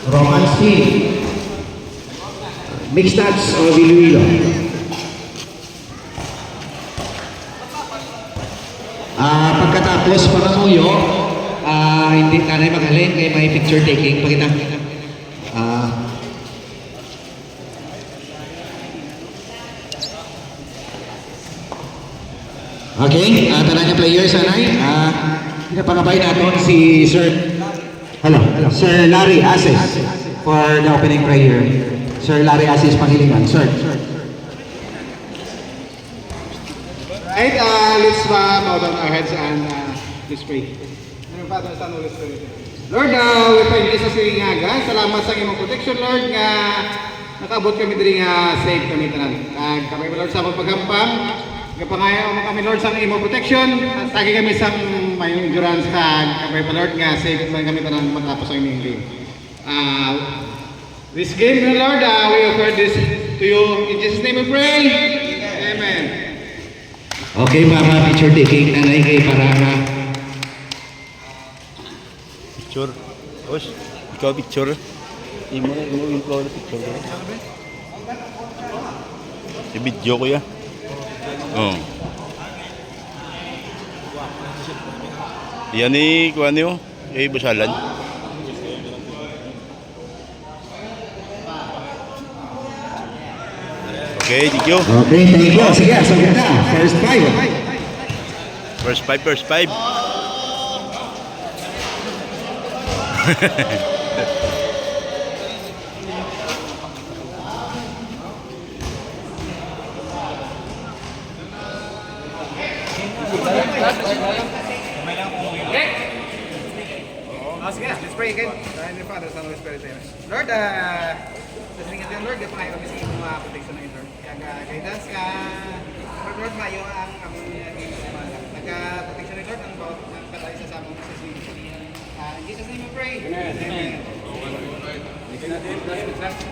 Roman Steve. Mixed nuts o Iloilo. Pagkatapos panganguyo, hindi tanay maghalin kay may picture taking. Pakita. Okay, tanan niya players, anay. Pinapangabay natin si Sir Sir Larry Ases for the opening prayer. Sir Larry Ases, Pangilinan. Sir. Right, let's bow down our heads and let's pray. Father, Son, Holy Spirit. Lord, we thank you sa siring aga. Salamat sa imong protection, Lord, nga nakaabot kami diri nga safe kami tanan. Kami Lord sa paggampang. Kapangayo mo kami Lord sa imong protection. Tagi kami sa mayong endurance kami Lord nga safe man kami tanan matapos ang imong game. This game, Lord, we offer this to you. In Jesus' name we pray. Amen. Okay, mga picture taking nanay kay para picture. Os, ikaw picture. Imo ikaw picture ko. I-video ko ya. Oh. Yan ni kuan niyo, ay basalan. Okay, thank you. Okay, thank you. Sige, sagot na. First five. First five. Sige, let's pray again. In the Father, Son, Holy Spirit. Lord, sa siningan din, Lord, pangayo kami sa inyong mga protection na ito, Lord. Guidance ka, Lord, mayo ang among nagka-protection na Lord, ang bawat nagkatay sa samong sa siningan. In Jesus' name we pray. Amen.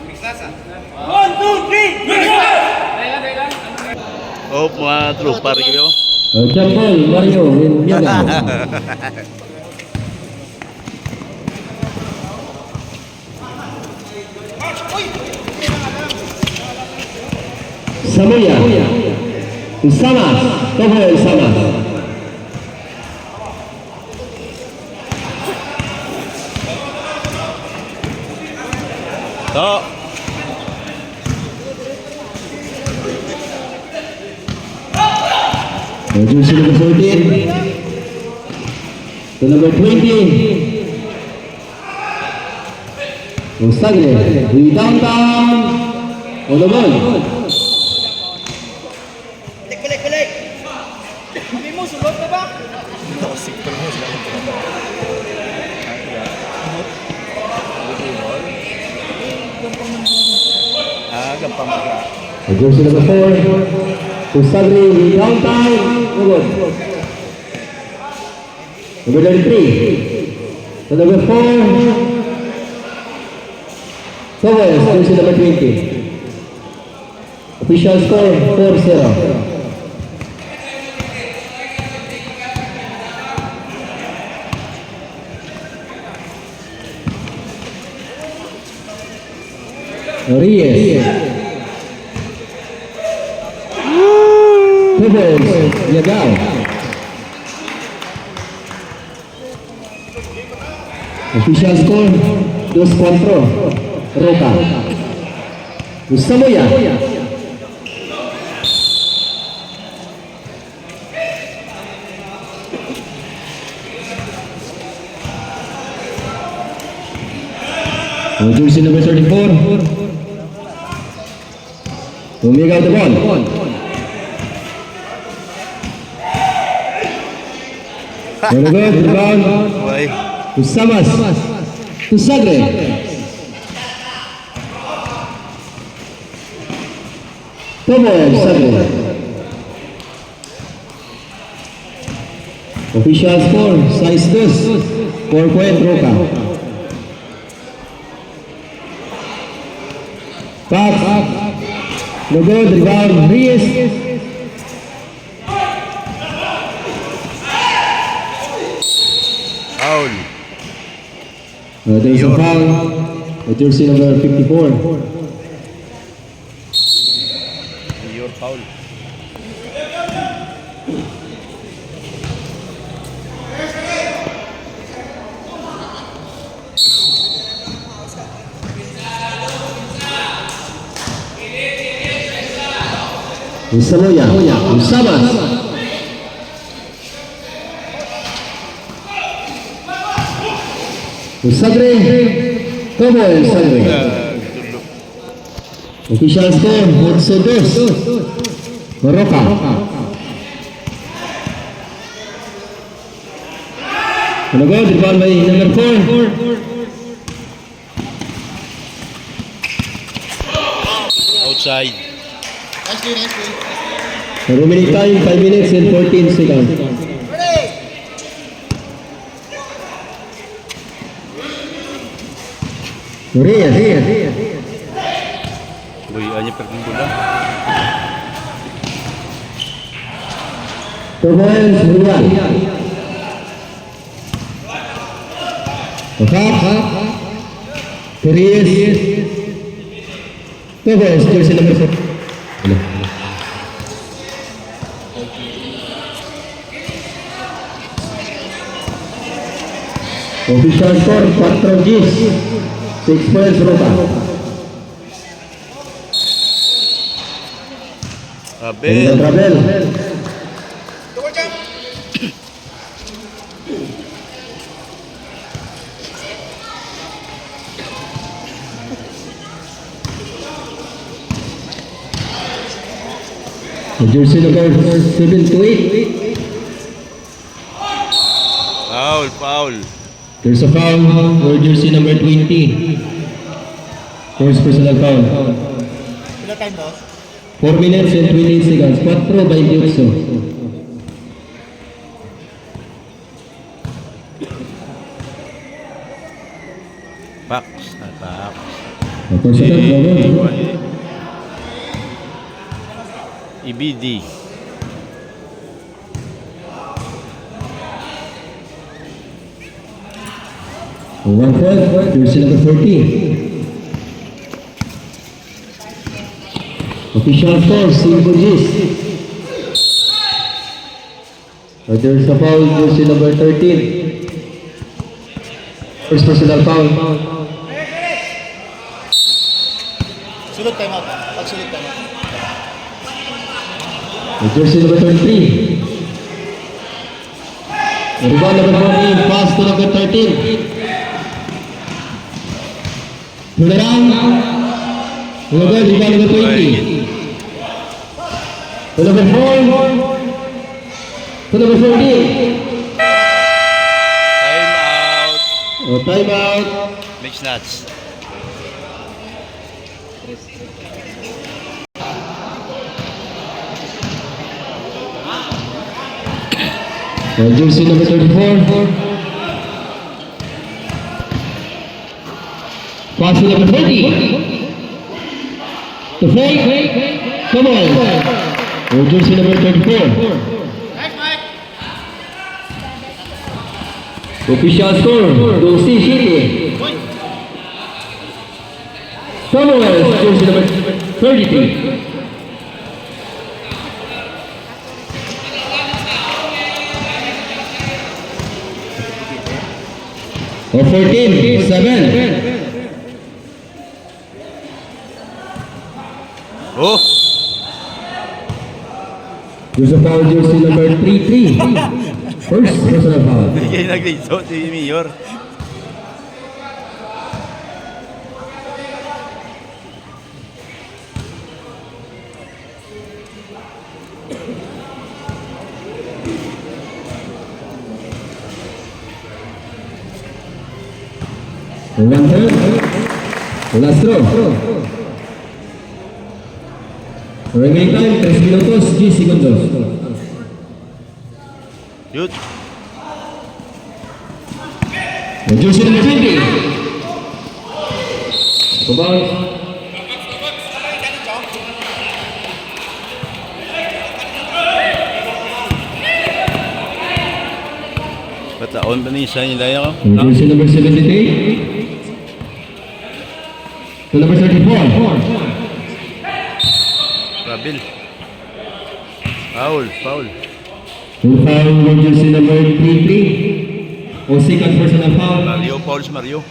Mixasa. 1, 2, 3, Dailan. Oh, mga tropa rin kayo. Chapel, Mario, Yaga. Samuya, Isamas, Toho Isamas. To. Jersey number 14 to number 20. Sagre, we downtown on the ball. Balik. Kami mo, sulot na ba? Gampang ba? Jersey number 4 to Sagre, we downtown on the ball. Number 33 to number 4. Torres, jersey number 20. Official score 4-0. Reyes. Torres, Yagao. Official score 2-4. Roca. Samoya. Jersey number 34. Umigaw the ball. Very good. Rebound. To Samas. To Sagre. Tomo Sagre. Official score 6-2. 4-point Roca. Pass. No good. Rebound. Reyes. Foul. There's a foul at jersey number 54. Your foul. Samoya, Samas. Sagre, como el Sagre. Tulog. Official score, 8-2. Moroka. Ano go, di ba may number 4? Outside. Remaining time, 5 minutes and 14 seconds. Reyes. Uy, anya perking bola. Tomoel Surian. Reyes. Tomoel, jersey number 4. Official score 4 Gs, 6 points Roka. Abel. Travel. Jersey number 7 to 8. Foul. There's a foul for jersey number 20. First personal foul. 4 minutes and 28 seconds. 4-28. Pax. Pax. First shot, EBD. one point, jersey number 14. Official score, 5 Gs. There's a foul, jersey number 13. First personal foul. Sulod time out. Pagsulod time out. Jersey number 33. Rebound number 14, pass to number 13. Turn around. Rebound number 20. To number 4. To number 14. Time out. Time out. Mix nuts. Jersey number 34. Pass to number 30. To fake. Come on. Jersey number 34. Official score, Dulce City. Samuel, jersey number 33. Or 14, 7. Oh! There's a foul jersey number 33. First personal foul. Hindi kayo naglito si Mayor. One third. Last throw. Remaining time, 3 minutos, 10 segundos. Yun. Jersey number 20. Foul. Taon pa ni sa nila yun. So, jersey number 73. To number 34. Rabil. Foul, foul. Full foul on jersey number 33. O second personal foul. Mario, foul si Mario.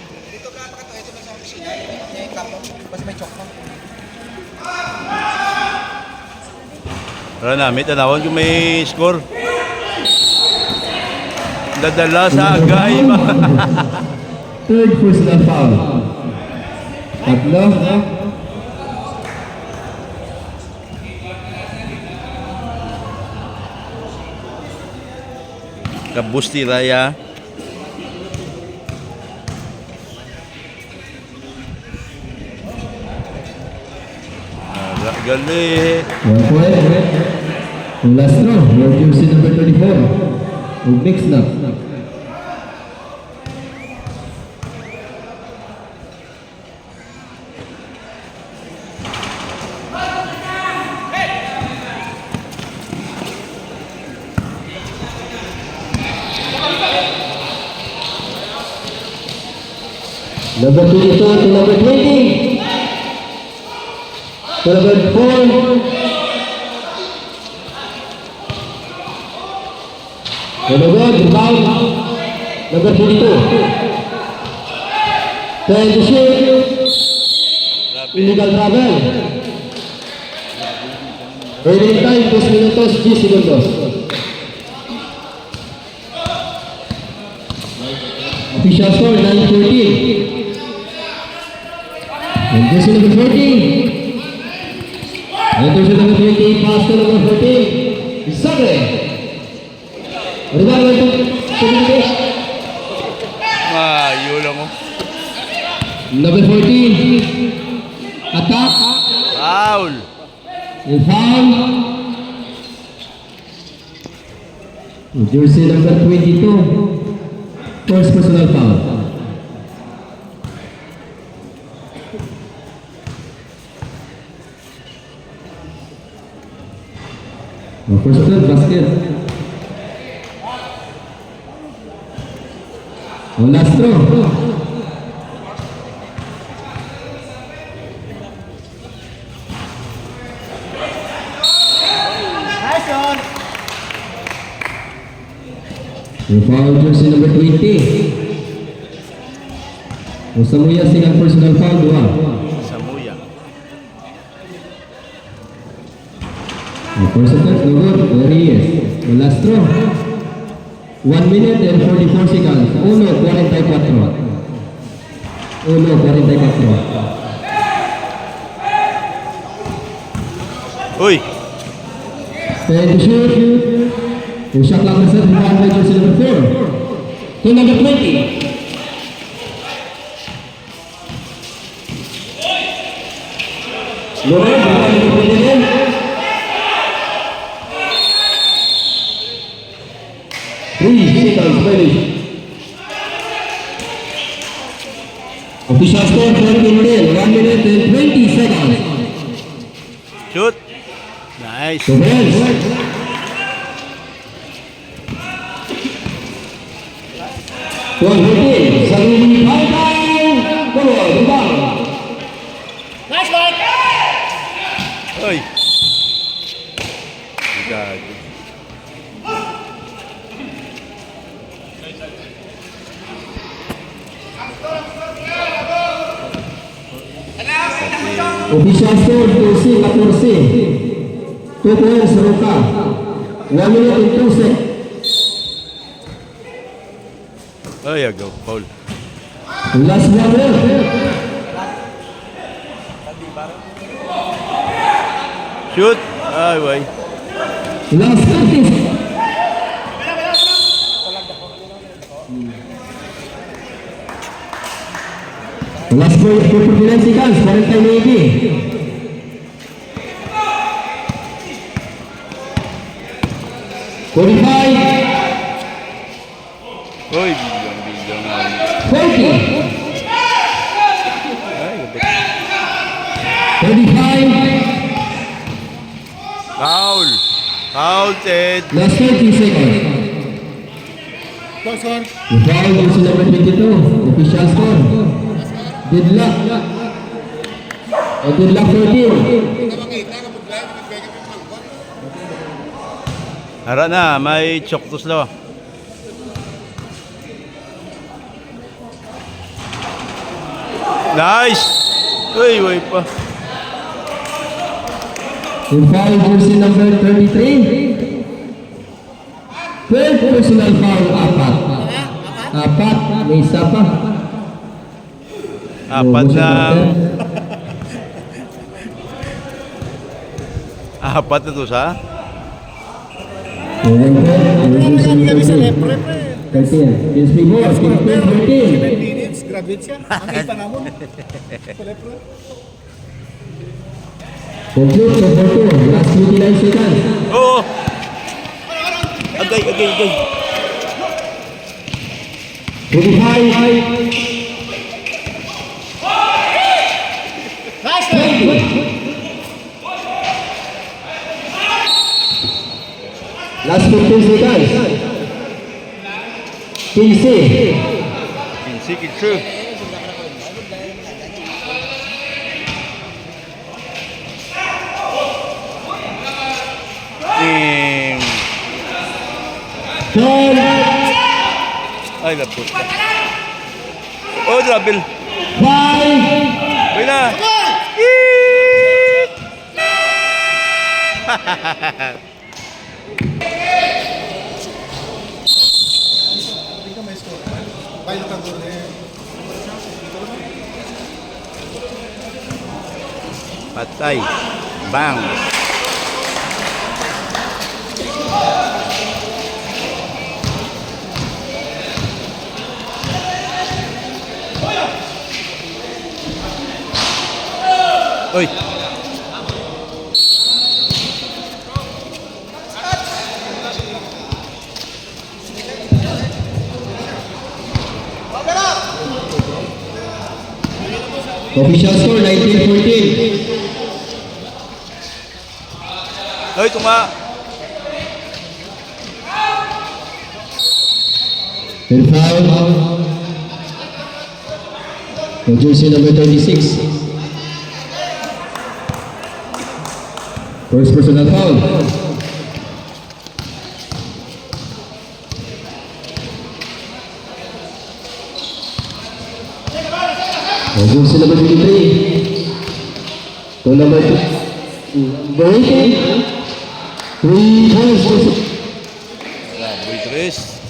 Para namin, tanawan kung may score. Dadala sa agay ba? Third personal foul. Tatlo. Kabusti Raya. Gali. 1 point. Ang last throw. Your jersey number 24. O mix na. Number 22 to number 20. To number 4. Rebound. Number 22. Trying to shoot. Illegal travel. Remaining time 2 minutos 10 segundos. Official score 9-14. And jersey number 14. And jersey number 20, pass to number 14. Isagre. Rebound to 78. Yun lang mo. Number 14. Attack. Foul. And foul. And jersey number 22. First personal foul. First attempt, basket. Last throw. The foul jersey number 20. Samuya second personal foul 2. Samuya. First attempt, no good. There he is. The last throw. 1 minute and 44 seconds. 1:44. 1:44. Uy. Stand to shoot. The shot clock is set. Rebound by jersey number 4. To number 20. Lord, rebound number 20. Seconds, finish. Official score 14-10, 1 minute and 20 seconds. Shoot. Nice. To Benz. To 14, Salumi Paitang. Come on, rebound. Uy. Gago. Official score 12-14. 2 points, Roca. 1 minute and 2 seconds. Ay, agaw. Foul. Last one left. Shoot. Ay, way. Last 30. Last 49 seconds, 40 45, Uy, bilang. 40, Ay, gabi. 35, Foul. Foul, Ted. last 30 seconds. Sponsor. The foul, jersey number 22. Official score. Deadlock. Deadlock 14. Hara na, may chok to slow. Nice! Uy, uy pa. The foul, jersey number 33. 12 personal foul, apat. Apat, may isa pa. Apat na... Apat na to sa? Kami sa lepre, pre. 13. Yes, we more. 14. 7 minutes, graduate siya. Ang kita namon. Sa lepre. Conclude number 2. Last 29 seconds. Oo! Agay, agay, agay. 25. Nice! 20. Last 15 seconds. 15. Insik true. Ten. Ay, lapot. Oh, double. 5. Uy na. Bailo ka doon eh. Patay. Bang. Uy. Official score 19-14. Uy, tuma. Then foul. The jersey number 36. First personal foul. The jersey number 23. To number 18. 3 points. Buitres.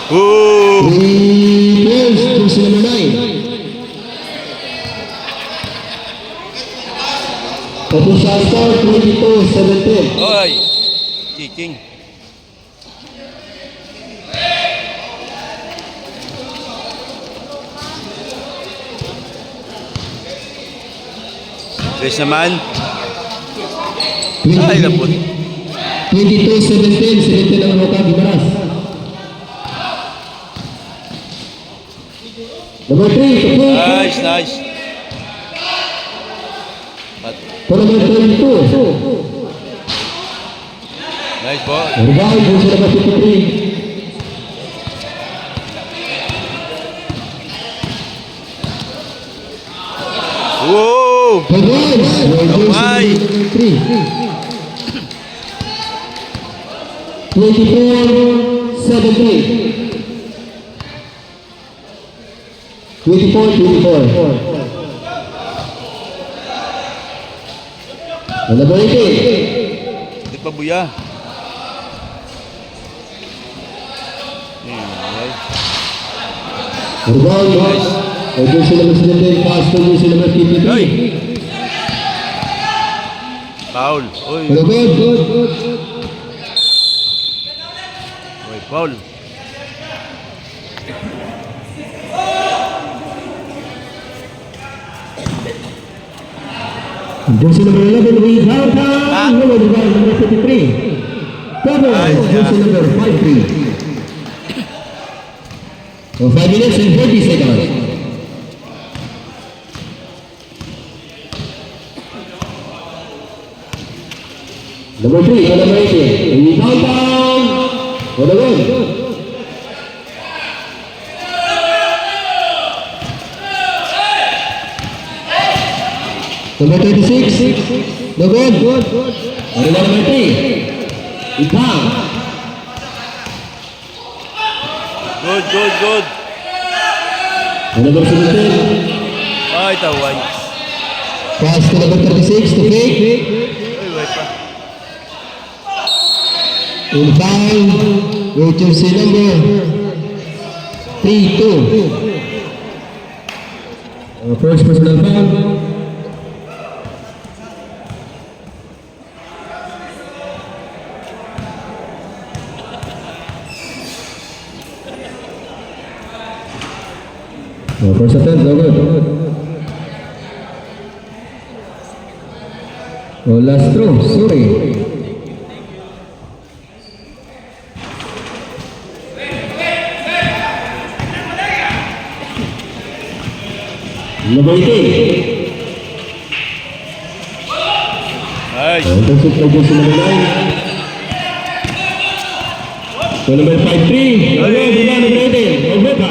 Ooh. 3 points. Jersey number 9. Official score 22-17. Oy. Kicking. Tres naman. Ay, lapot. 22-17. 17 ang Roca Gimaras. Number 3, to play. Nice, nice. For number 22. Nice ball. Rebound, jersey number 53. Whoa. Advance, Kamay. 24-17. 24-24. Number 18. Hindi pa buya. Nice. Rebound, jersey number 17. Pass to jersey number 53. Ay. Foul. Uy. Hello, good. Uy, foul. Jersey number 11, we have number 53. Double, jersey number 53. For 5 minutes and 40 seconds. Number 3, to number 18. Rebound down. For the win. Number 36. No good. For number 3. Rebound. Good. For number 17. Ay, taway. Pass to number 36 to fake. Ay, wait pa. In foul, will jersey number 3-2. First personal foul. First attempt, no good. Oh, last throw, sorry. Number 18. Ay, Intensity by jersey number 9. So number 5-3. Number 18. Obeka.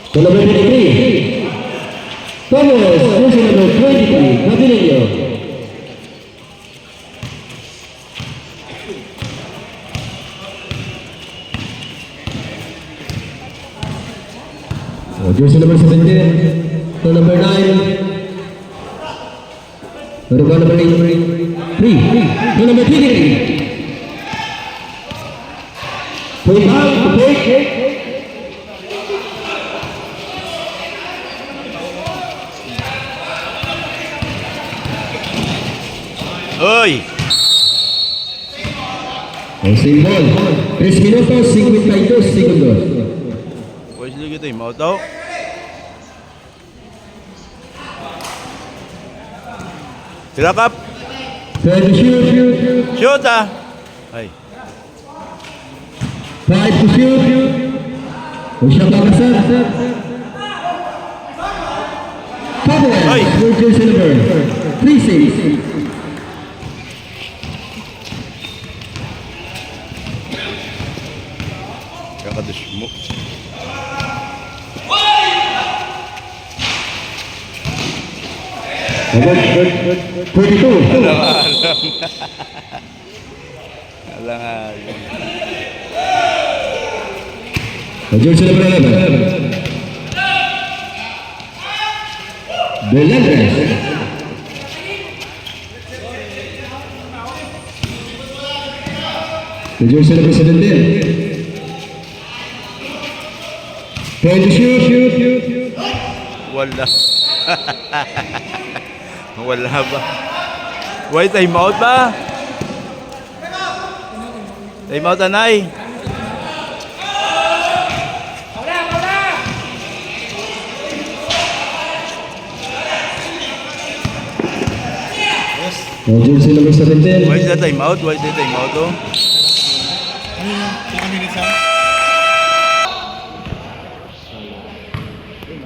So number 23. Thomas, jersey number 23. Gabrielio. Jersey number 17, to number 9, to number 8, 3, to number 23. Point out to take. Oy! Ang symbol, 3 minutos, 52 segundos. Pwede sila kita yung auto. Sila kap. Try to shoot. Shoot ah! Ay. 5 to shoot. Usya Bakasar. Thomas, Ay. jersey number 36. Kakadus mo. Number 32. Alang. Jersey number 11. Belandres. Jersey number 17. Try to shoot. Wala. Wala ba? Wait, time out ba? Time out, anay. Jersey number 17. Why is that time out? Why is that time out, oh?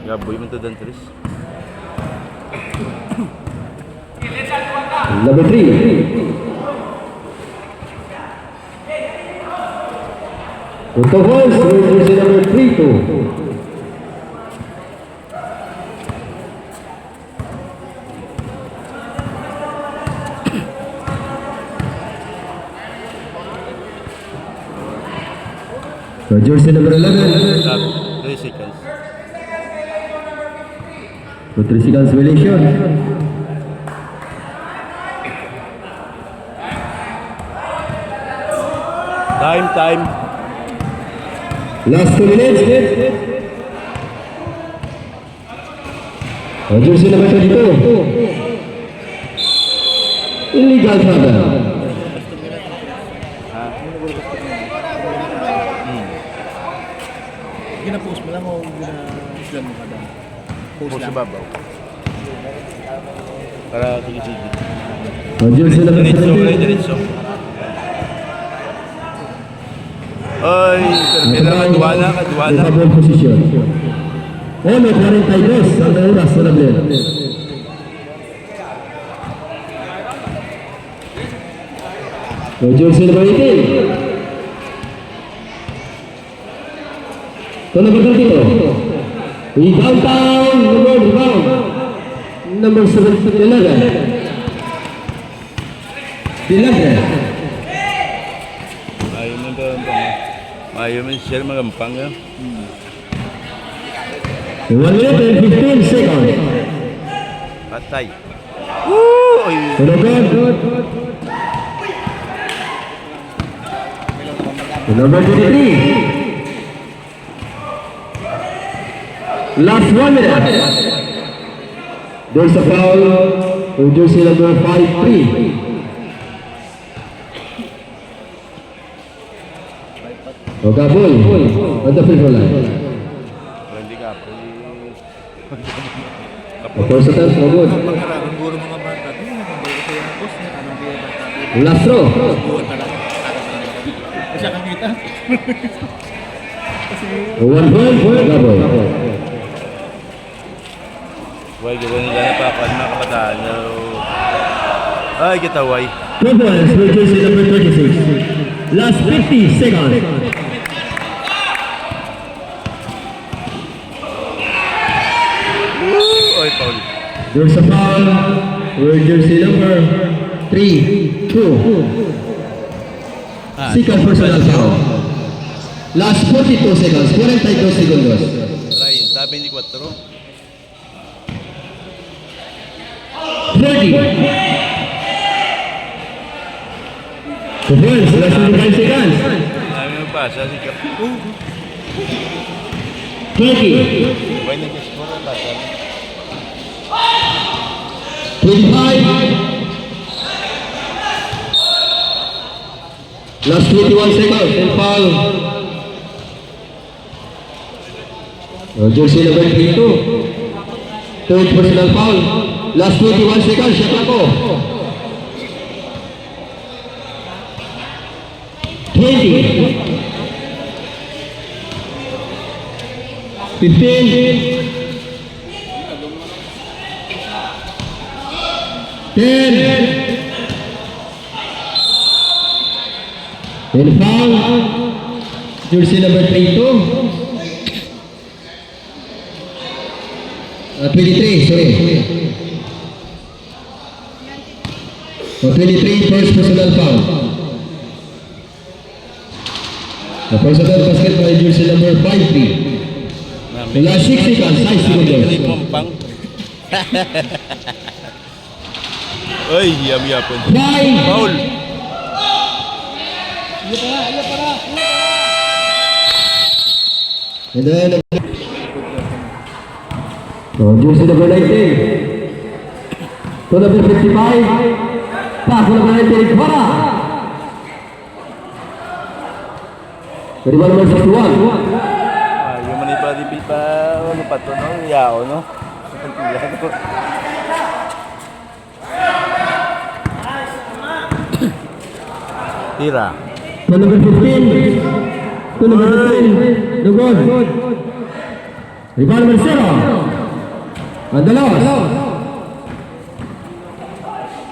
Gaboy mo to dan, Tris. Number 3. Punto Horse, jersey number 3-2. So jersey number 11. 3 seconds. So 3 seconds violation. Time. Last 2 minutes. Jersey number 22. Illegal travel. Gina-post mo lang o gina-slam mo ka daw? Post sa babaw. Para sige. Jersey number Diretso. Ay, termina ka, duwala. Double position. 1:42 ang oras sa Dublin. Jersey number 18. To number 32. Downtown, rebound. Number 11. Ayaw mo ito. Ayaw mo siya magampang yun. 1 minute and 15 seconds. Patay. Woo! Ay, Number 23. Last 1 minute. There's a foul. Jersey number 5-3. Gabol on the free throw line. hindi ka po. Of course, the third, no good. Guro mga bata. Last throw. Siya kakita. 1 point, Gabol. Why, gawin nila na pa mga kabataan. Ay, kita, why? 2 points for jersey number 36. Last 50 seconds. Ay, Paul. There's a foul for jersey number 3-2. Second personal foul. Last 42 seconds, 42 segundos. Ryan, sabi ni 4. 30. The points, less than 5 seconds. Sabi mo pa, sa sikap. 20. Why nag-score ang bata? 25. Last 21 seconds and foul. Jersey number 32. Third personal foul. Last 21 seconds, shot ako. 20. 15. 10. And foul. Jersey number 32. 23, sorry. 23, first personal foul. The personal basket by jersey number 5-3. Last 6 seconds, 5 seconds. Pompang. Ay, yam-yapon. 5. Paul. And then, jersey number 19. To number 55. Pass to number 19, Kvara. Rebound number 61. Yung manipalipil pa, ano pa to, no? Yao, no? Tira. To number 15. To number 15. No good. Rebound number 0. And the loss.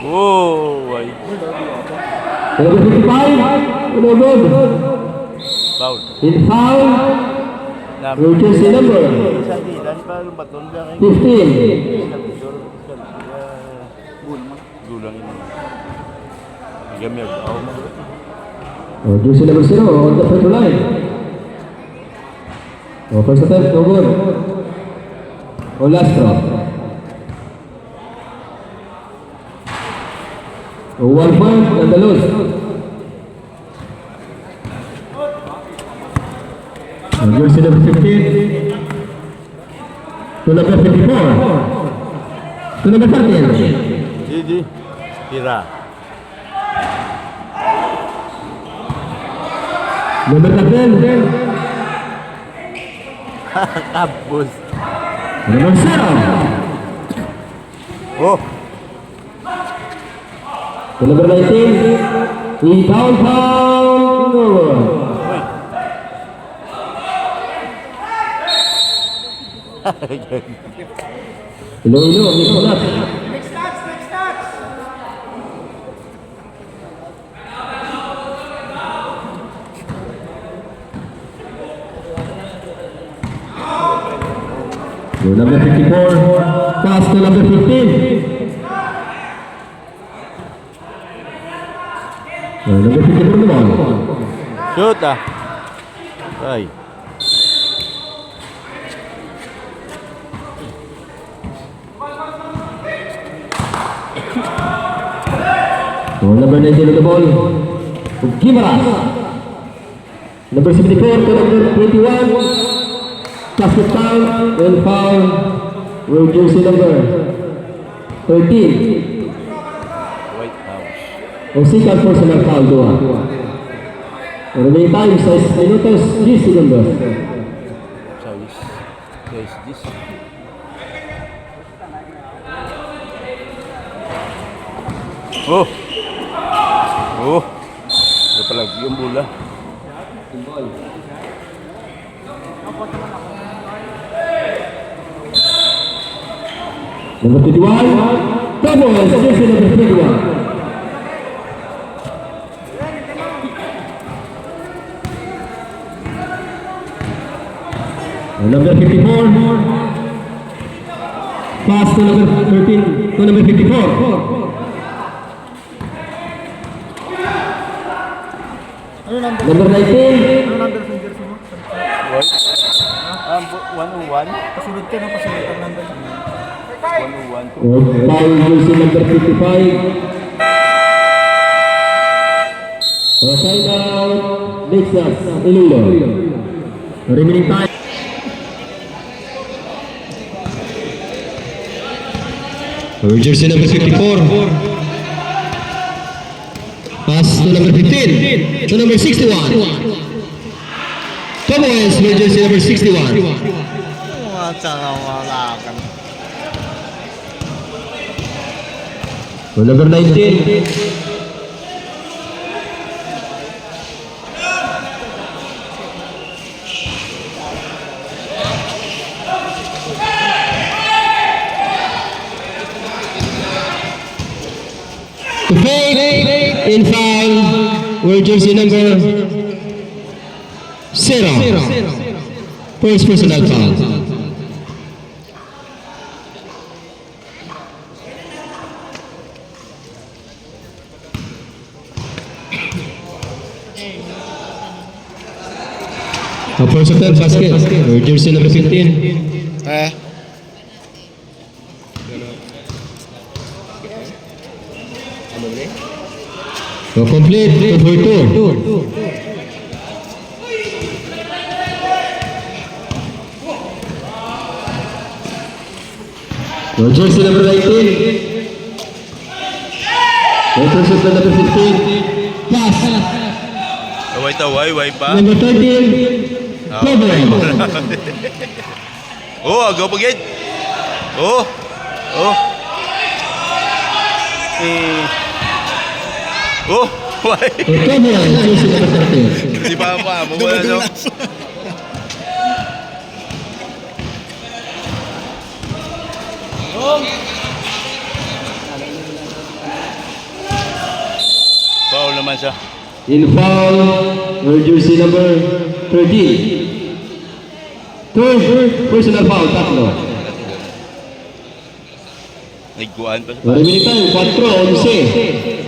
Oh, ay. To number 55. No good. Foul. In foul. Namin. Jersey number Sandi, dahil pa lumaton lang. 15. Gulang yun. Gamit. Ako mo. Jersey number 0 on the front line. First attempt, no good. Last throw. 1 point and the loss. Jersey number 15 to number 54 to number 13. Gigi. Tira. Number 13 Tapos. number 0 Oh. to number 19 in downtown over. Iloilo, Nicolas. Your number 54, pass to number 15. Your number 54 naman. Shoot ah. Ay. Your number 19 on the ball. Gimaras. Number 74 to number 21. Basket foul and foul will jersey number 13. White House. Musical personal foul doa. Remaining time 6 minutos 10 segundos. Size. Size this. Oh! Oh! Ada pa lagi yung bola. Number 21, double jersey number 21. Number 54, pass to number 13, to number 54. Number 19, What? 101? Pasunod ka na, pasunod ang number. 101. foul jersey number 55. Time out, Nexus, Iloilo. Remaining time. Jersey number 54. Pass to number 15. To number 61. Tomoes with jersey number 61. To number 19. To fake in foul with jersey number 0. First personal foul. A first attempt basket with jersey number 15. So complete 2-4-2. So jersey number 19. Represent number 15. Pass. Away pa. Number 13. Cover. Oh, agaw pa gid. Oh. Oh. Oh, why? Cover. Jersey number 13. Si Papa mo wala no. Foul naman siya. In foul, your jersey number 13. Third personal foul, tatlo. Nagkuhan pa siya. Remaining time, 4-11.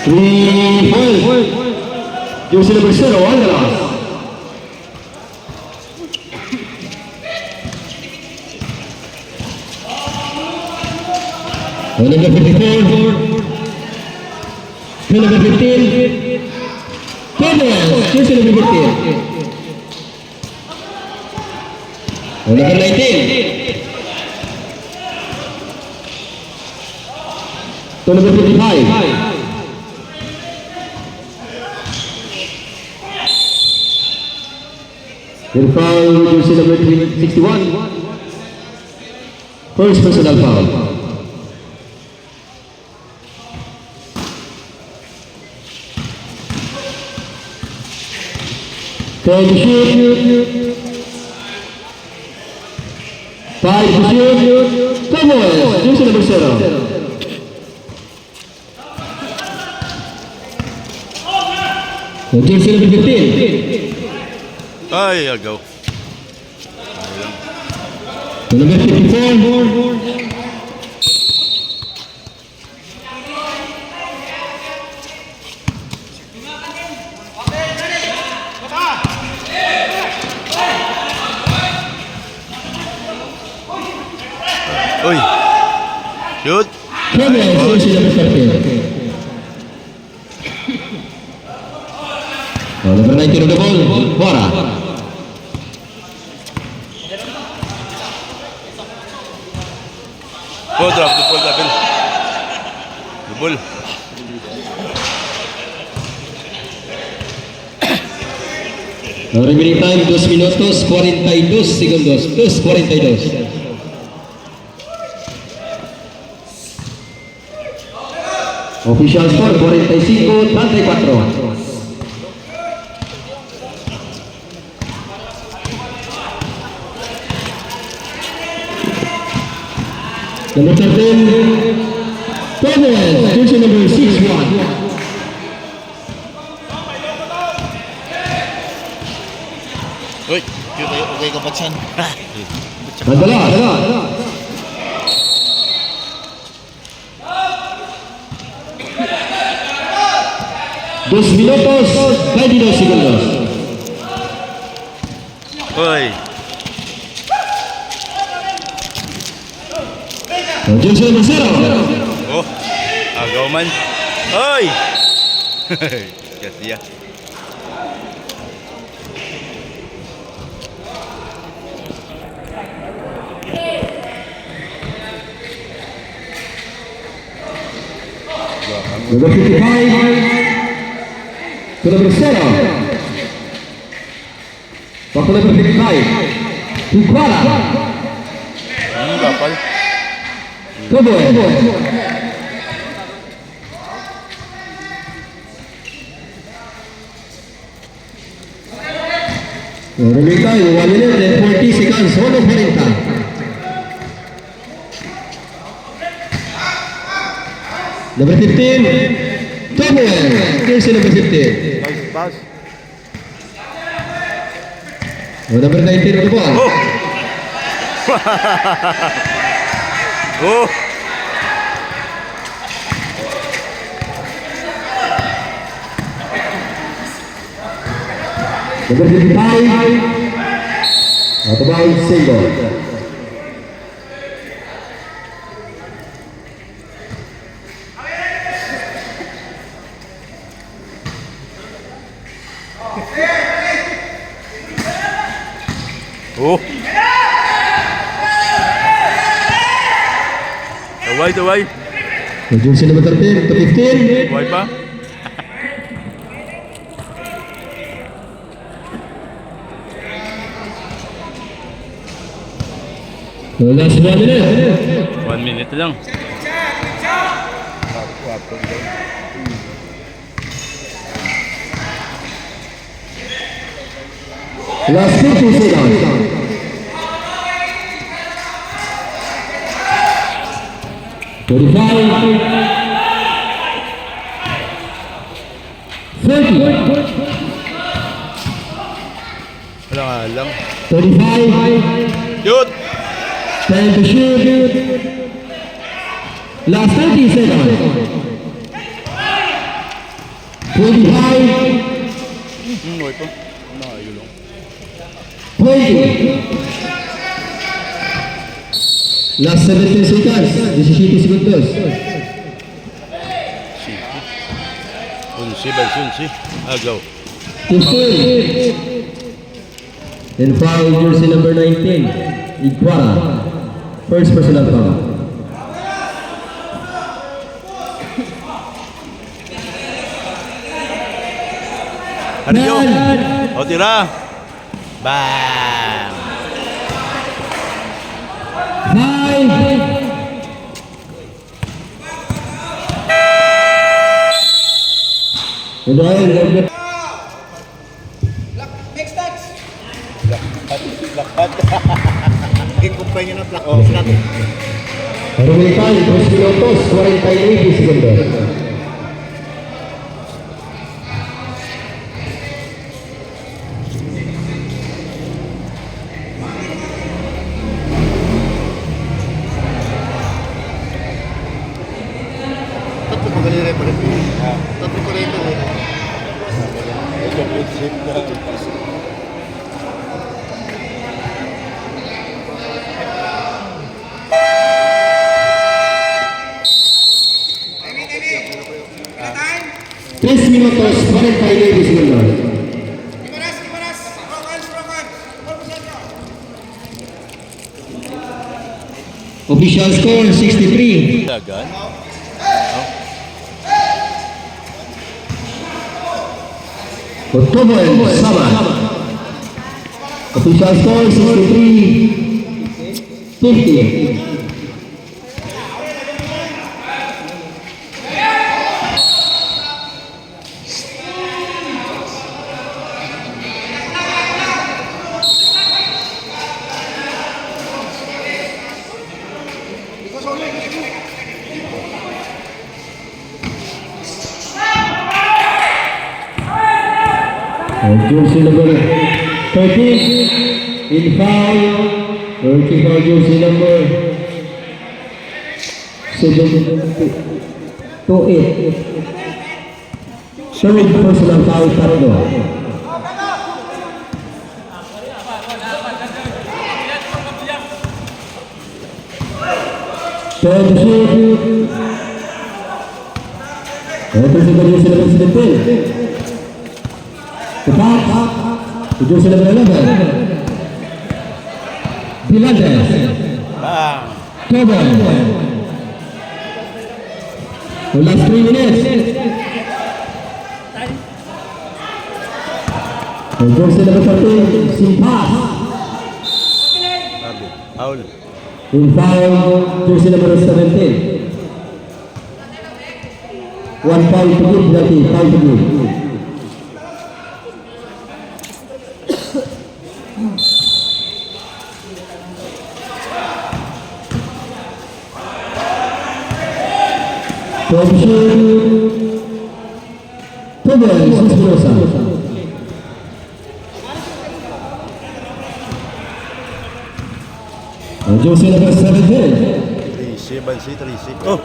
3-4. Jersey number 0, Wanderers. Number 54. Number 15. Thomas, jersey number 15. Number 19. To number 55. Then foul, jersey number 61. First personal foul. 10 to shoot. 5 to shoot. Double. Jersey number 0. Jersey number 15. Ay, agaw. Number 54. Uy. Shoot. Kevin, jersey number 13. Number 19 on the ball, Bora. Oh, drop the ball, double. The ball. Remaining time 2 minutos 42 segundos. 2:42. Official score 45-34. Number 13, Thomas, jersey number 61. Uy, okay ka ba dyan? Madalas. Dos minutos 22 segundos. Uy. Jersey number 0. Oh. Agaw man. Uy. Kasi ya. Number 55 to number 0. Back to number 55. Tukwala. Kapal. Tuboy. Remaining time 1 minute and 40 seconds. 1:40. Number 15, Tomoe, jersey number 15. Pass. Number 19 on the ball. Oh. Oh. Number 55, out of bounds, single. Oh. Away. Jersey number 13 to 15. Away pa. Last 1 minute. 1 minute lang. Last 50 seconds. Thirty-five. 30. Alang. 35. Shoot. 10 to shoot. Last 30 seconds. 25. Away pa. Nakayulong. 20. Last 17 seconds. 17 segundos. Sunsi. Agaw. 15. Then foul jersey number 19. Iguara. First personal foul. Harjo. O tira. Bang. 5. And i-combine nyo na practice natin. Rumilitan, 3 minutos, 49 segundos. Tatlo pa ganun rin pa rin. Tatlo pa rin ito. Tres minutos, 49 segundos. Official score 63. Dagan. October, sama. Official score 63. 50. Jersey number 13 in foul, working for jersey number 7-8. Third personal foul, Pardo. Third shoot. Ito si jersey number 17. Tepat, tujuh sudah berlalu. Bilandes, coba. Last 3 minutes. Tujuh sudah berlalu. Simpas. Foul. In foul, jersey number 17. 1 foul to give, berarti foul to give. Position Tobel Sisbrosa. Jersey number 17. 3C, Bansi, 3C. Oh!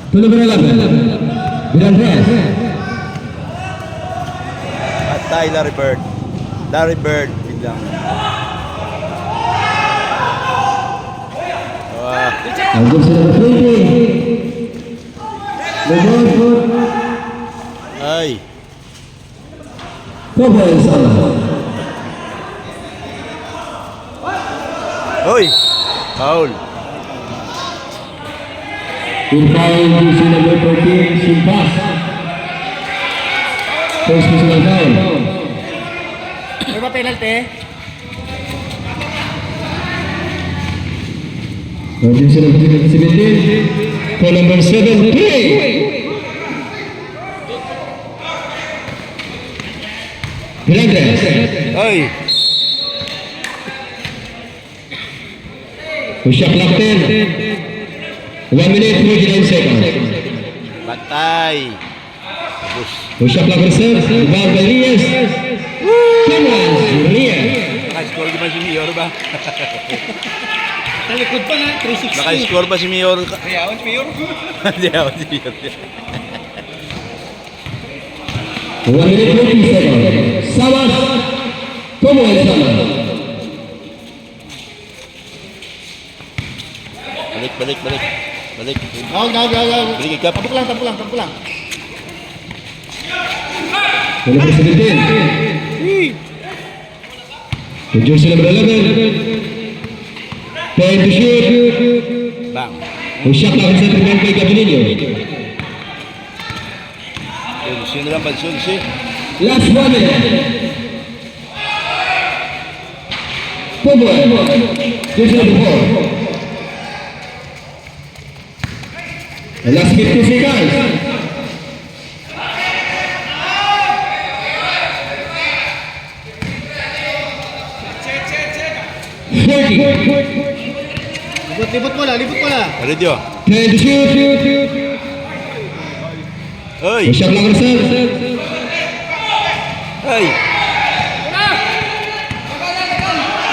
Tuloy berlaku. Bilandes. Atay, Larry Bird. Larry Bird, biglang. Jersey number 20. Lebron. Ay! Tobel salah. Hoy! Foul! In foul, jersey number 14, Simpas. First personal foul. May ba penalty? Jersey number 17. Call number 7, 3. Bilandes. Ay! Shot clock 10. 1 minute 49 seconds. Patay! Tapos. Shot clock reserve. Ivan Reyes. Thomas Reyes. Naka-score ba si Mayor ba? Talikod pa na, 360. Naka-score ba si Mayor? Ayawan si Mayor. Hindi ako si Mayor. 1 minute 20 seconds. Sawas. Como el Samas. Balik. Balik. Gawag. Balik ikap. Tapok lang. Number 17. Jersey number 11. Time to shoot. Bang. Shot clock reserve kay Gabrielio. Sino lang pansun si? Last 1 minute. Poboy. Jersey number 4. The last 50 seconds. Check. 30. Libot mo lang, libot mo lang. Ready oh. 10 to shoot. Oy! Shot clock reset. Oy!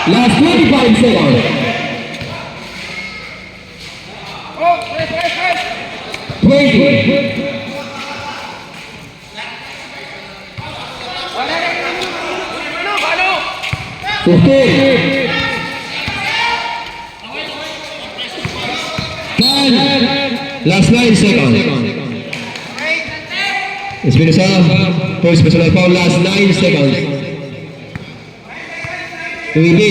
Last 25 seconds. 20. 15. 10. Last 9 seconds. Espinosa, first personal foul, last 9 seconds. Luipi.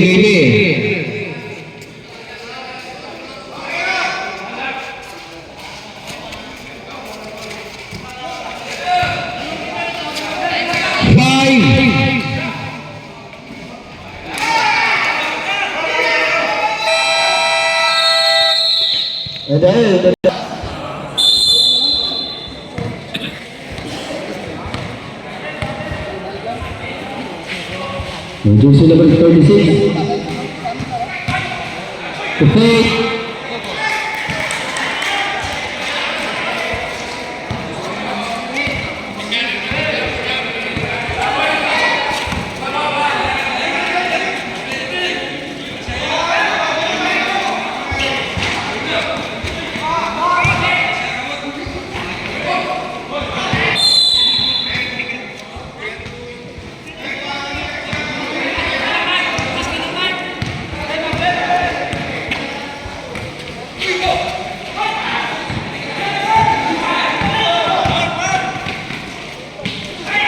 5. And then jersey number 36 to fake.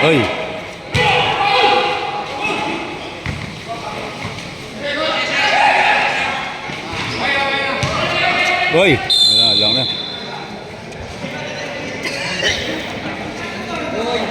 Oy! Oy! Wala lang na. Oy!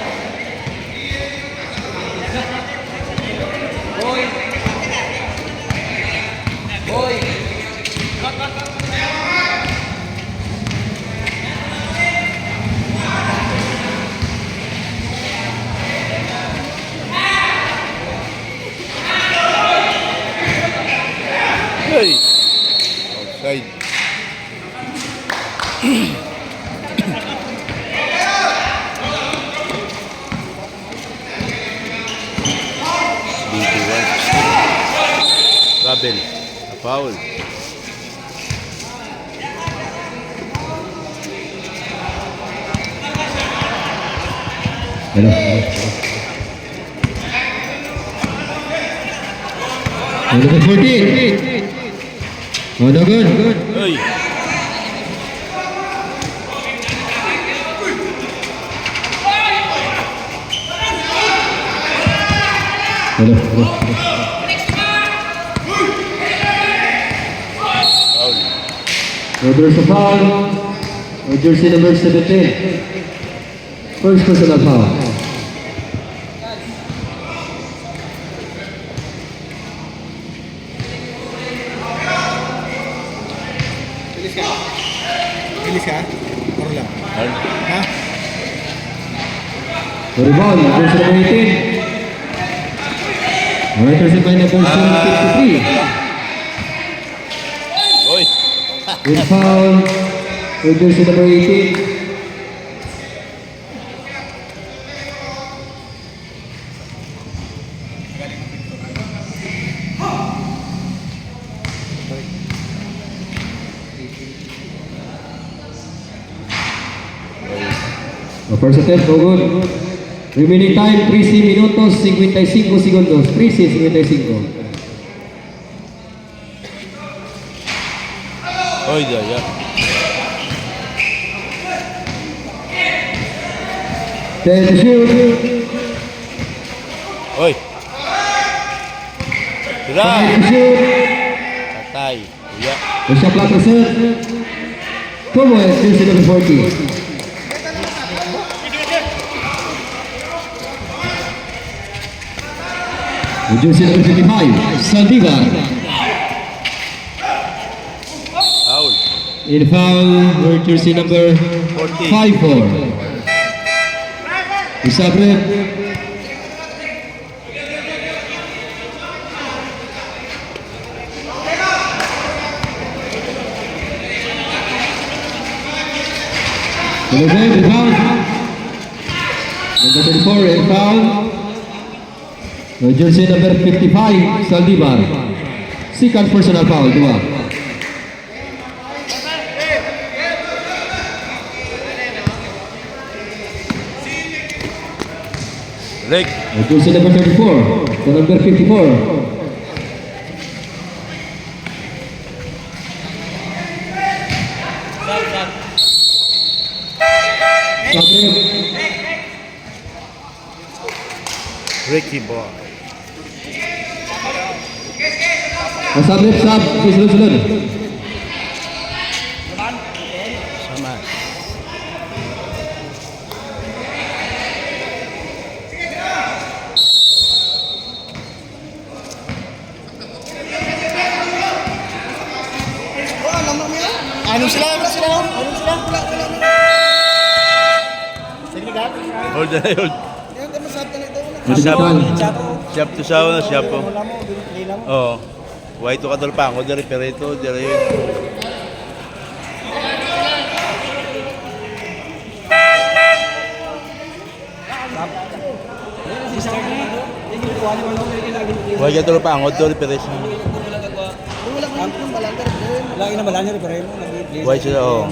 Outside. Rabel, a foul. Hello. Number 14. Oh, no good. Oy! Hello. Foul. There's a foul. Jersey number 17. First personal foul. Bilis ka? Paro lang. Hard. Ha? Rebound, jersey number 18. Represented by number 53. Oy! With foul, with jersey number 18. First attempt, no good. Remaining time, 13 minutos, 55 segundos. 13:55. Oy, daya. Ten to shoot. Oy! Tira! 5 to shoot. Patay. Kuya. The shot clock is set. Como es, jersey number 40. The jersey number 55, Saldivar. Foul. In foul, with jersey number 40. 54. Isabret. Number 5, foul. Number 34, and foul. Jersey number 55, Saldivar. Second personal foul, 2. Rick. Jersey number 34, to number 54. Ricky Boy. Sab, sunod. Sama. Anong sila? Anong sila? Anong sila? Sige ka? Hold on, hold. Yan, tayo masab na ito. Siap to sauna, siap po. Oo. White to kadal pa ako, dari perito, dari. White kadal pa ako, dari perito. Lagi na balanya rin pa rin. White sila, oo.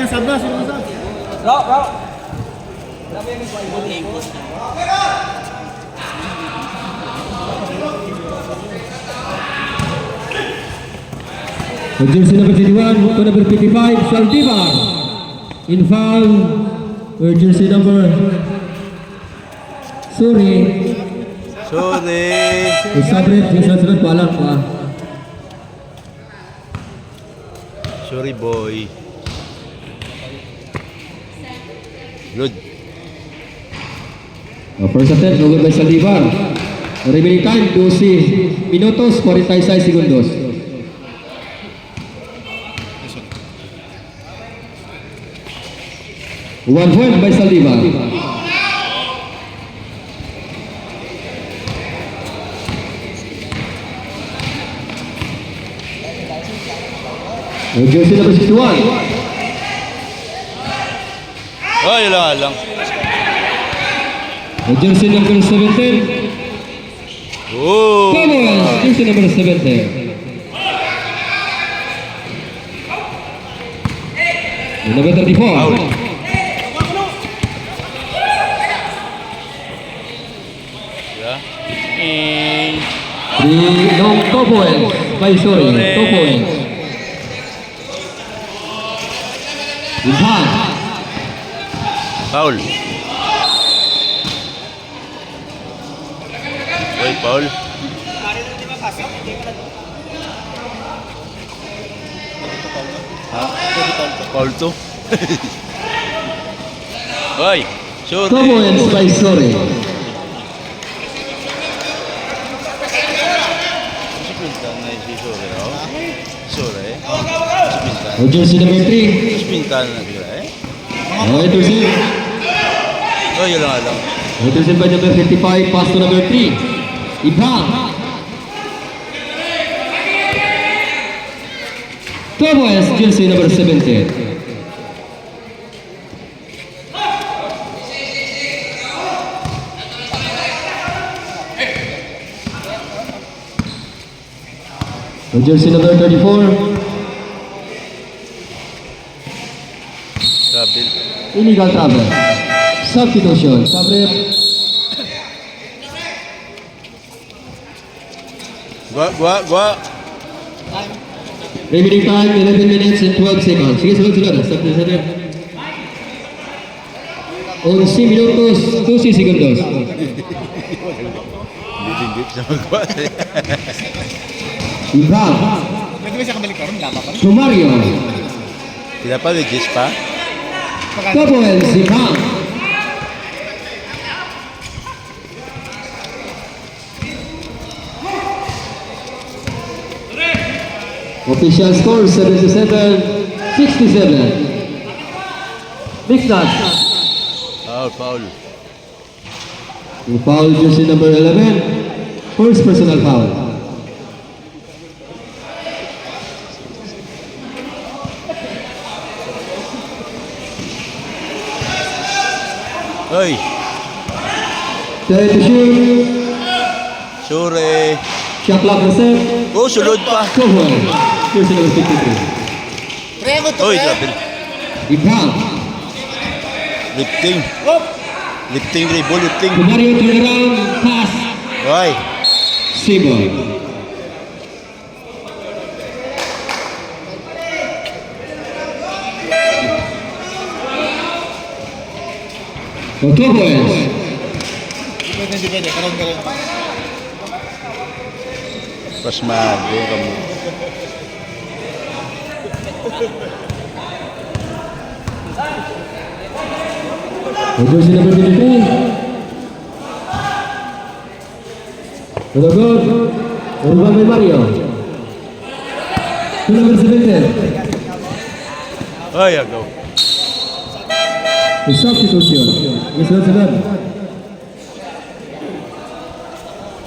Sab na. Sino masab? Jersey number 51 to number 55, Saldivar. In foul, jersey number... Sorry. Sabret, sunod po alam pa. Sorry, boy. Good. First attempt, no good by Saldivar. Remaining time, 12 minutos, 46 segundos. One point by Saldivar. Jersey number 61. Oh, yun lang. Jersey number 17. Oh! Jersey number 17. Number 34. Out. Yeah. No, 2 points. By sorry, 2 points. Ivan. Foul. Oy, foul. Ha? Foul to? Oy, sure. 2 points by sorry. Pintan na si Sore, oh. Sore. Pintan. Jersey number 3. Pintan na sila, eh. Intercept. Oh, yun lang. Intercept by number 55, pass to number 3. Ivan. 2 points, jersey number 17. Jersey number 34. Travel. Illegal travel. Substitution. Sabret. Gua. Remaining time 11 minutes and 12 seconds. Sige, sunod. Substitution. 11 minutos, 12 segundos. Hindi sa magwa. Ivan. Pwede ba siya kabalik ka rin? Lama pa rin. Sumario. Sila pa, legis pa. 2 points, Ivan. Official score 77-67. Big nuts. Foul. Foul jersey number 11. First personal foul. Oy, Time to shoot. sure. Shot clock reset. Oh, sulod pa. Go ahead. Jersey number 53. Pre, ako to, Oy, pre. grabe. Inbound. Lifting. Hop. Lifting, dribble, lifting. Mario turnaround pass. Oy, Seboy. Otoboy. Depende. Karoon. pasmado kamu. Jersey number 53. To the good. Urban by Mario. To number 17. Oy, agaw. The substitution. Sunod.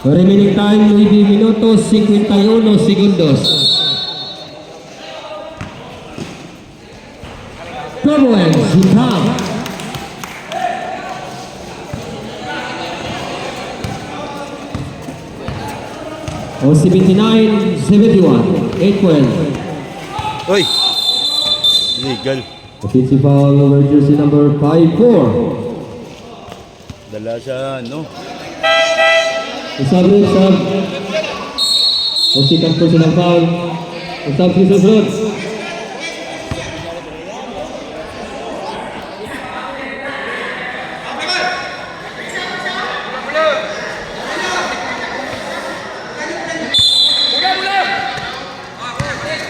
Remaining time 9 minutos 51 segundos. Toboens, inbound. O 79-71. 8 points. Oy. Legal. Offensive foul over jersey number 54. Dala sa ano. Sub. O second personal foul. O substitution.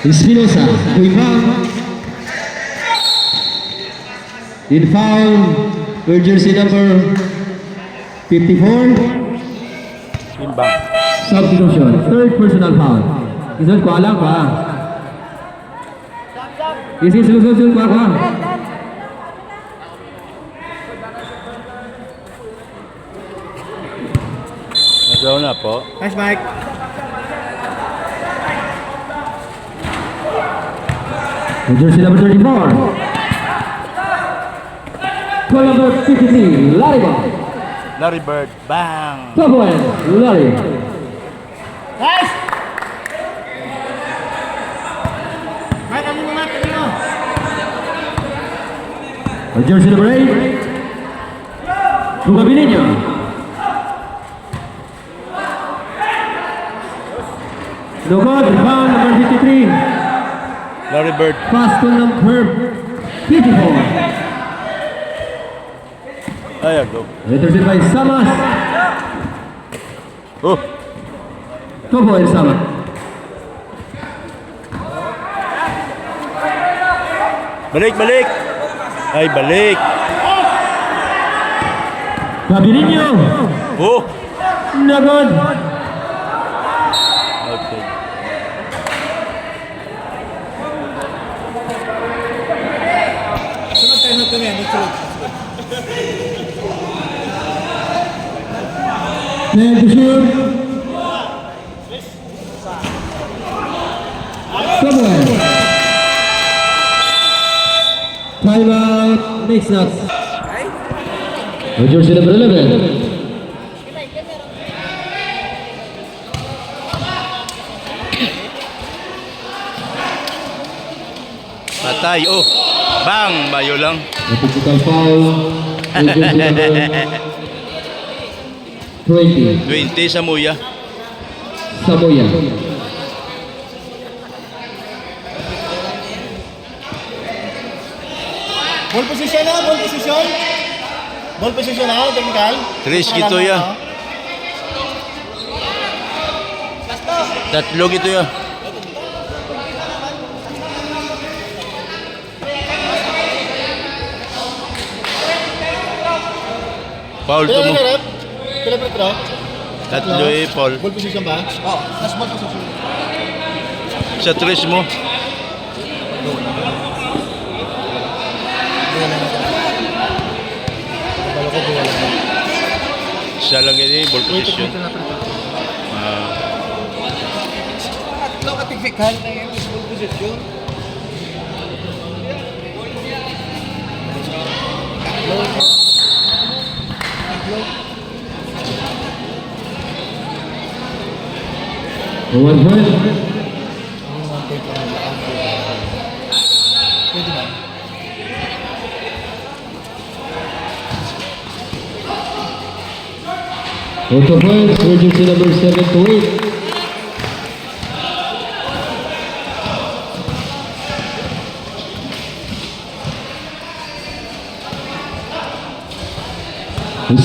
Espinosa, going foul. In foul, with jersey number 54. Imbang. Substitution, third personal foul. Isun ko alam pa. Isun ko ako. Nagaw na po. Nice, Mike. With jersey number 34. Call number 53, Larry Ball. Larry Bird. Bang. Top one, Larry. Nice! Mike, ano mo, Mike? Ano mo? With jersey number 8. Rugabilinho. No good, rebound number 53. Larry Bird. Pass to number 54. Ay, agaw. Intercepted by Samas. Oh. Topo and Samas. Balik. Ay, balik. Rugabilinho. Oh. No good. Okay. Sunod tayo na kami. Sunod. Time to shoot. Somewhere. Timeout. Makes nuts. With jersey number 11. Patay. Oh. Bang. Bayo lang. A physical foul. With jersey number 20. 20 sa Muya. Samoya. Ball position na, ball position. Ball position na, technical. Tres gitu ya. Tatlo gitu ya. Foul to mo. Kailan pa Tatlo eh, foul. Ball position ba? Oo, nasa ball position. Sa tres mo. Isa lang ini ball position. Ah, Tatlo ka technical na yung ball position. 1 point. Pwede ba? Auto points for jersey number 7 to 8.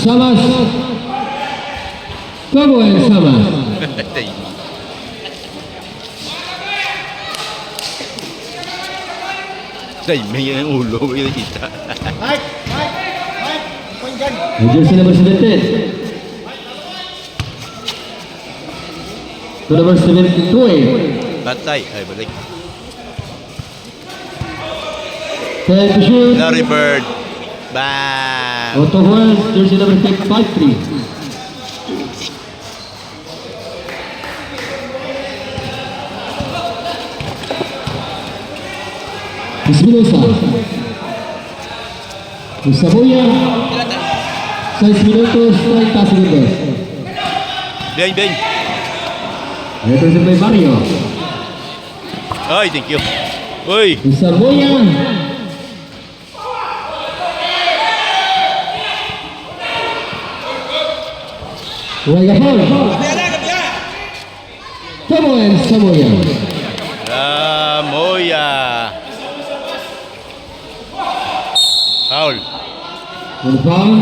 Samas. Como en Samas. Timing yung ulo, kita. Mike! Point dyan. Jersey number 17. To number 72. Batay. Ay, balik. 10 to shoot. Larry Bird. Bam! Auto points, jersey number 53. Espinosa. Saboya. 6 minutos, 30 segundos. Bien, bien. Represent by Mario. Ay, thank you. Uy! Saboya. Rayapol. Como en Saboya. Moya. Foul. And foul.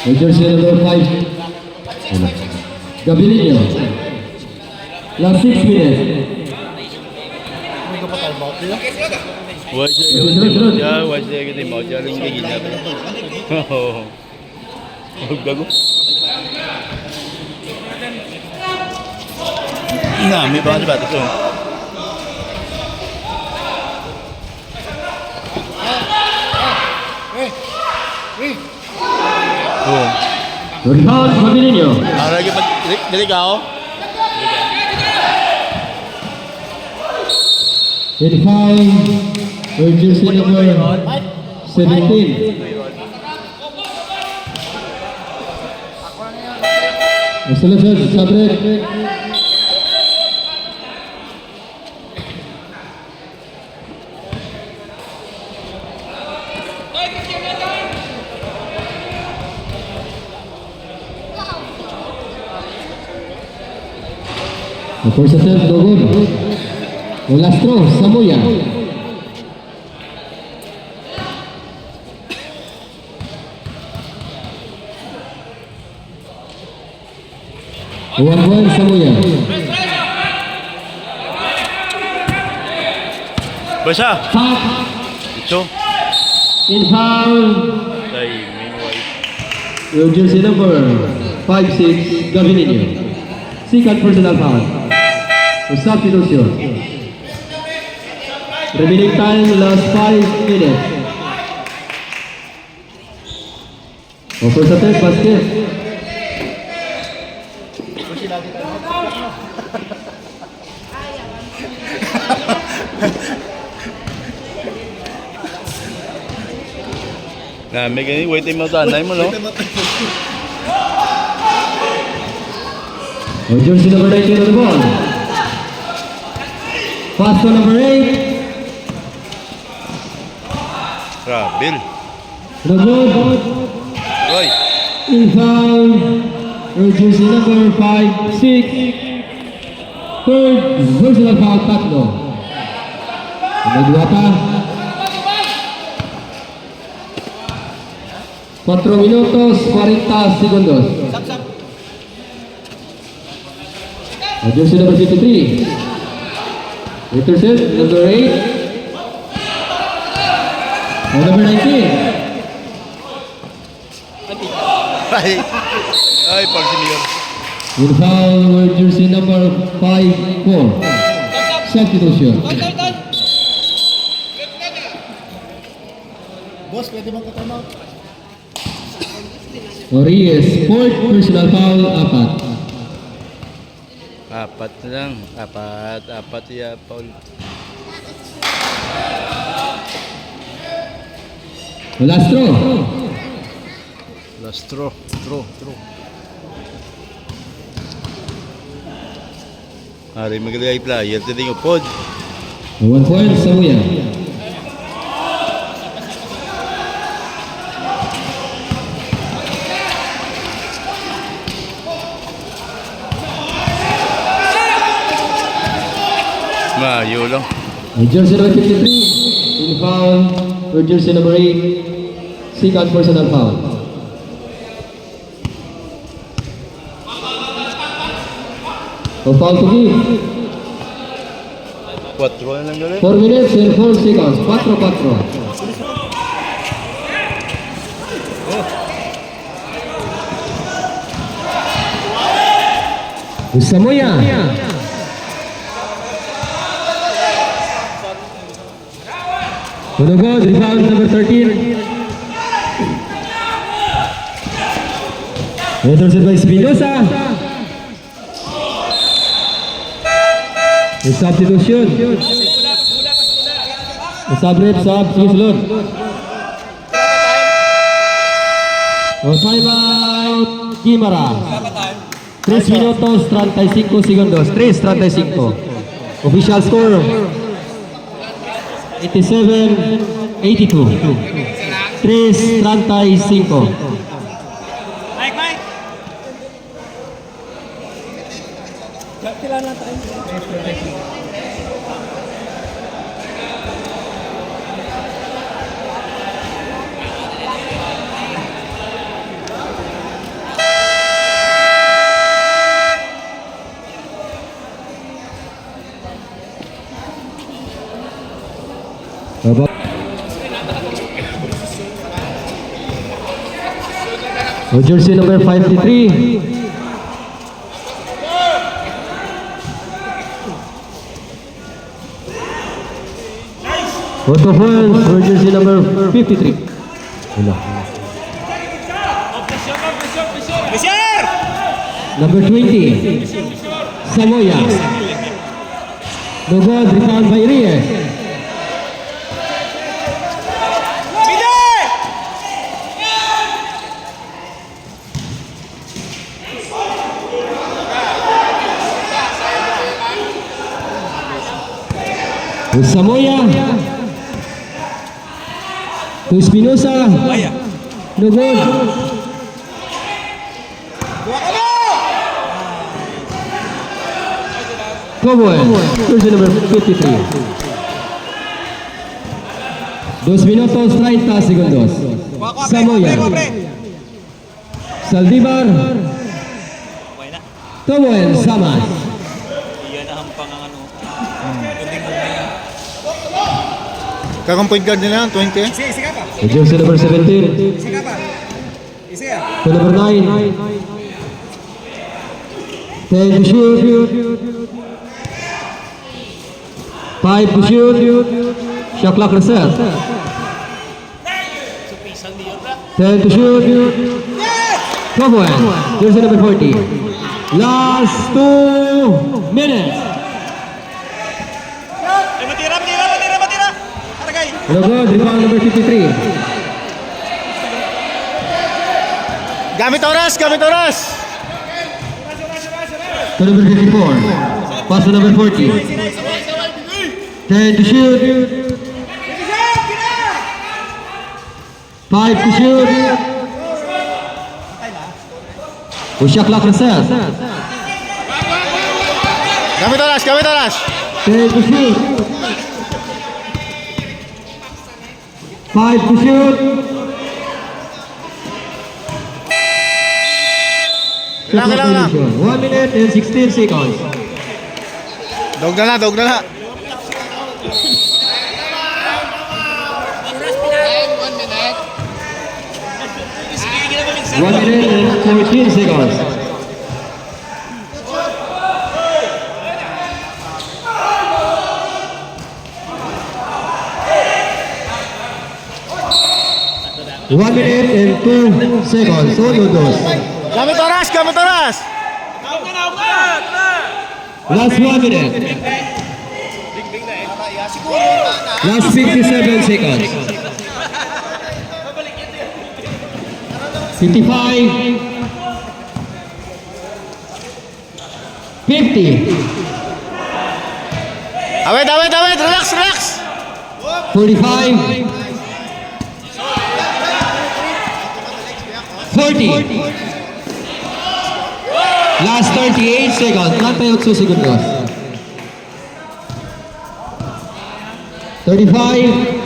The jersey number 5. Gabilinho. Last 6 minutes. May kapag tayo ba? What's the good mo? Diyan yung gigil natin. Oo. Huwag gago. May baka ba ito? Oo. Good foul, Gabilinho. Para lagi dali ka ako? 85. Or jersey number 17. Selection, Sabrek. The first attempt, no good. Olastro, Samoya. One Samoya. Basa! Foul. Ito. In foul. Timing wise. Your jersey number 5-6, Gabilinho. Second personal foul. For substitution. Remaining time last 5 minutes. First attempt, basket. May ganyan, waitin mo ito, anday mo, no? Jersey number 19 on the ball. Pass to number 8. Bill. No good. Roy. In foul. Your jersey number 5-6. Third personal foul, tatlo. May dua pa. 4 minutos, 40 segundos. Jersey number 53. Intercept, number 8. And number 19. Ay, Paul Senior. In foul with jersey number 5-4. Substitution. Boss, pwede bang katama? Orias, fourth personal foul, 4. Apat na lang. Apat ya, Paul. Lastro. Last throw. Hari maglagay player, titing upod. 1 point, Samuya. Mayo lang. Jersey number 53, in foul. For jersey number 8, second personal foul. A foul to give. 4 na lang galing. 4 minutes and 4 seconds. 4-4. Samoya. Unugod, rebound number 13. Intercepted by Espinosa. The substitution. The sub, sige sulod. Timeout, Kimara. 3 minutos, 35 segundos. 3:35. Official score, 87-82. 3:35. Jersey number 53. Auto points for jersey number 53. Number 20, Samoya. No good, rebound by Reyes. Samoya to Espinosa. No good. Coboy, jersey number 53. 2 minutos 30 segundos. Samoya. Saldivar. Coboy, Samas. Kakang point guard nila, 20. Jersey number 17. To number 9. 10 to shoot. 5 to shoot. Shot clock reset. 10 to shoot. Come on. Jersey number 40. Last 2 minutes. No good, rebound number 53. Gamit oras, gamit oras. To number 54. Pass to number 40. 10 to shoot. 5 to shoot. Shot clock reset. Gamit oras, gamit oras. 10 to shoot. 5 to shoot. Kailangan. 1 minute and 16 seconds. Dog na lang, dog na lang. One minute and 14 seconds. One minute and 2 seconds. Gamit oras, gamit oras. Last 1 minute. Last 57 seconds. 55. 50. Awet, awet, awet. Relax, relax. 45. 40. Last 38 seconds. 38 segundos. 35.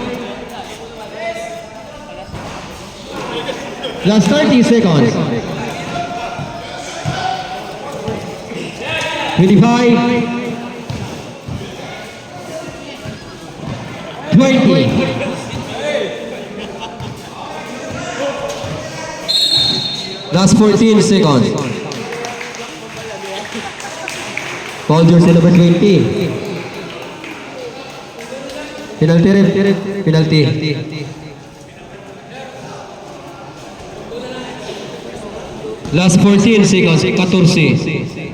Last 30 seconds. 25. 20. Last 14 seconds. Call jersey number 20. Penalty ref. Penalty. Last 14 seconds. 14.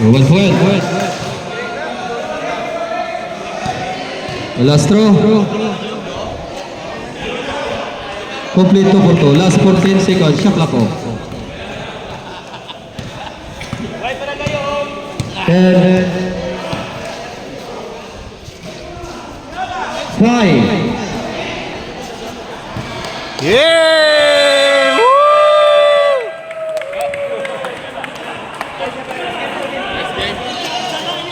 One point. Last throw. Complete 2 for 2. Last 14 seconds. Shot clock off. 10. 5. Yeah!